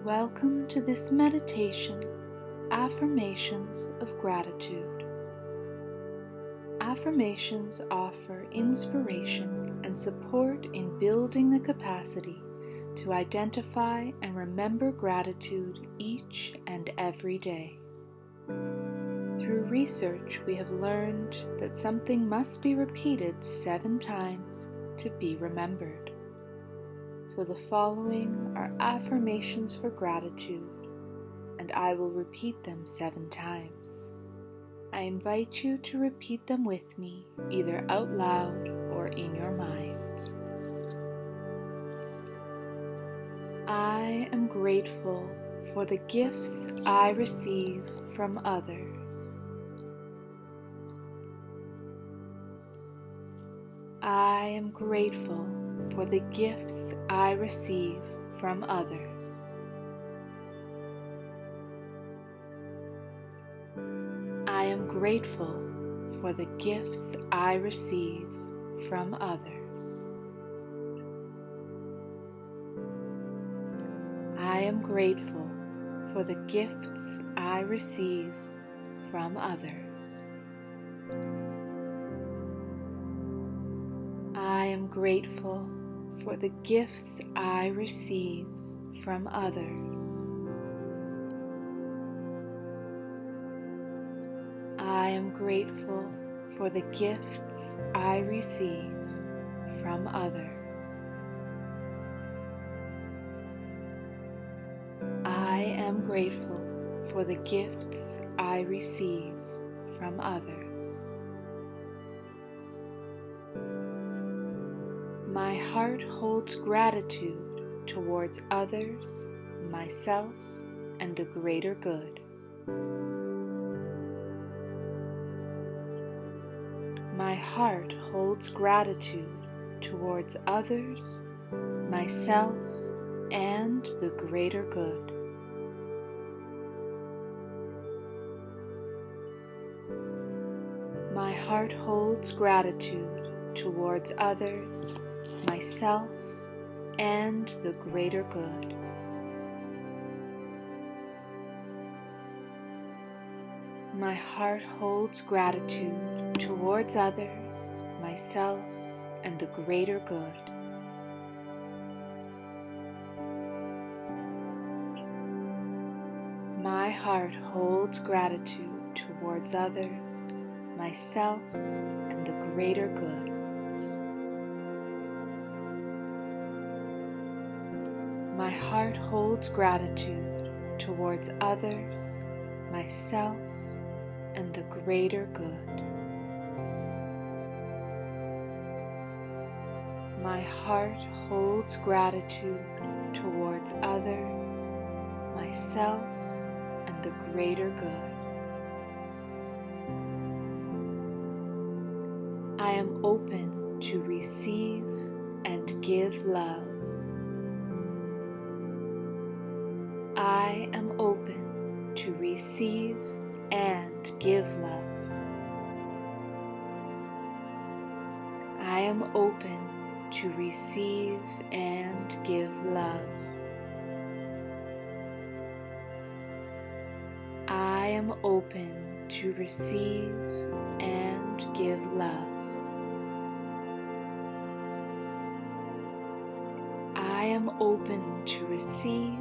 Welcome to this meditation, Affirmations of Gratitude. Affirmations offer inspiration and support in building the capacity to identify and remember gratitude each and every day. Through research, we have learned that something must be repeated 7 times to be remembered. So the following are affirmations for gratitude, and I will repeat them 7 times. I invite you to repeat them with me, either out loud or in your mind. I am grateful for the gifts I receive from others. I am grateful for the gifts I receive from others. I am grateful for the gifts I receive from others. I am grateful for the gifts I receive from others. I am grateful for the gifts I receive from others. I am grateful for the gifts I receive from others. I am grateful for the gifts I receive from others. My heart holds gratitude towards others, myself, and the greater good. My heart holds gratitude towards others, myself, and the greater good. My heart holds gratitude towards others, myself, and the greater good. My heart holds gratitude towards others, myself, and the greater good. My heart holds gratitude towards others, myself, and the greater good. My heart holds gratitude towards others, myself, and the greater good. My heart holds gratitude towards others, myself, and the greater good. I am open to receive and give love. I am open to receive and give love. I am open to receive and give love. I am open to receive and give love. I am open to receive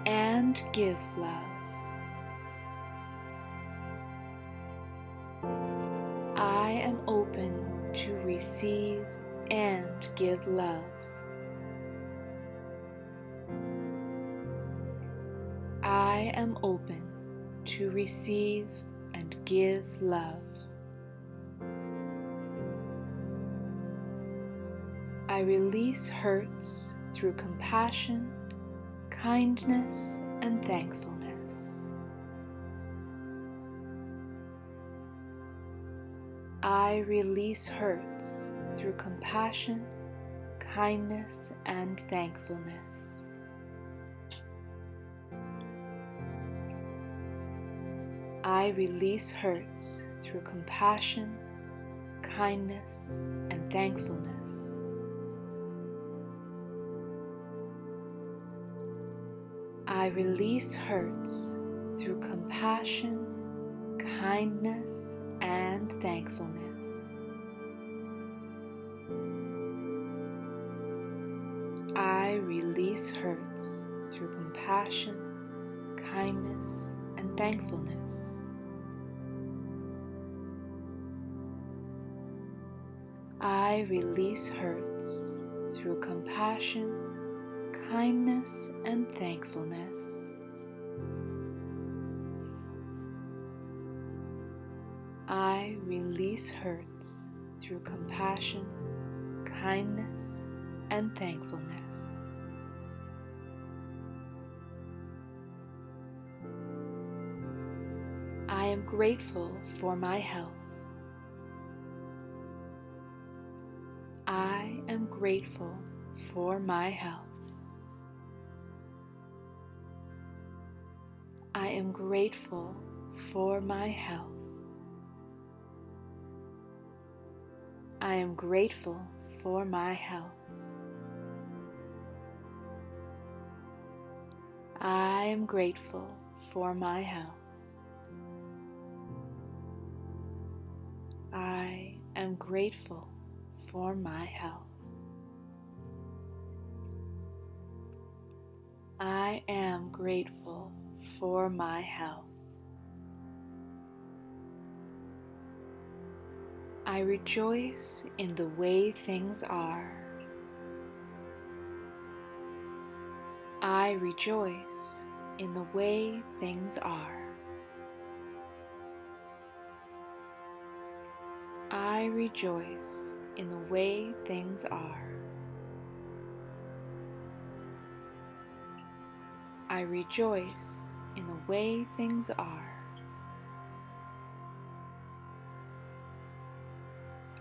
and give love. I am open to receive and give love. I am open to receive and give love. I release hurts through compassion, kindness, and thankfulness. I release hurts through compassion, kindness, and thankfulness. I release hurts through compassion, kindness, and thankfulness. I release hurts through compassion, kindness, and thankfulness. I release hurts through compassion, kindness, and thankfulness. I release hurts through compassion, kindness, and thankfulness. I release hurts through compassion, kindness, and thankfulness. I am grateful for my health. I am grateful for my health. I am grateful for my health. I am grateful for my health. I am grateful for my health. I am grateful for my health. I am grateful for my health. I rejoice in the way things are. I rejoice in the way things are. I rejoice in the way things are. I rejoice in the way things are.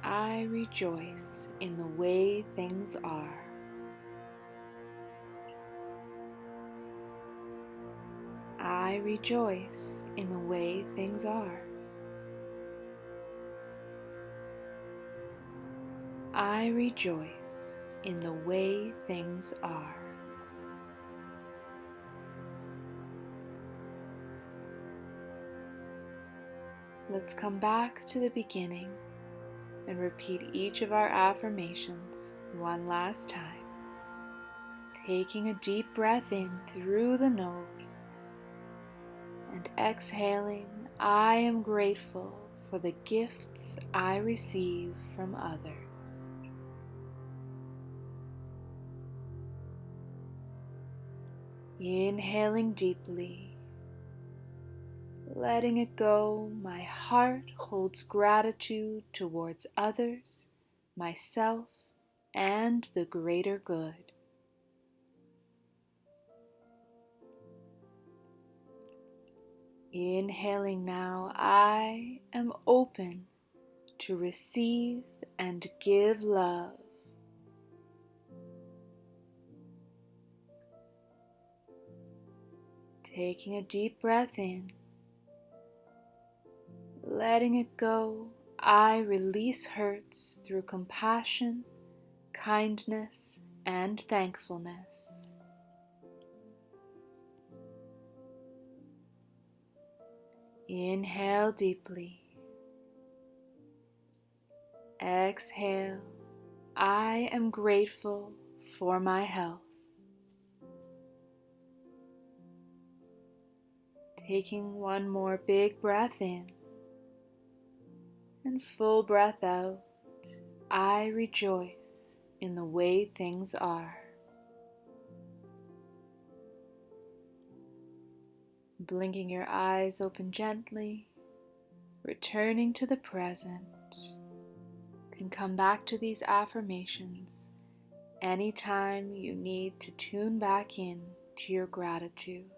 I rejoice in the way things are. I rejoice in the way things are. I rejoice in the way things are. Let's come back to the beginning and repeat each of our affirmations one last time. Taking a deep breath in through the nose and exhaling, I am grateful for the gifts I receive from others. Inhaling deeply, letting it go, my heart holds gratitude towards others, myself, and the greater good. Inhaling now, I am open to receive and give love. Taking a deep breath in, letting it go, I release hurts through compassion, kindness, and thankfulness. Inhale deeply. Exhale. I am grateful for my health. Taking one more big breath in and full breath out, I rejoice in the way things are. Blinking your eyes open gently, returning to the present. You can come back to these affirmations anytime you need to tune back in to your gratitude.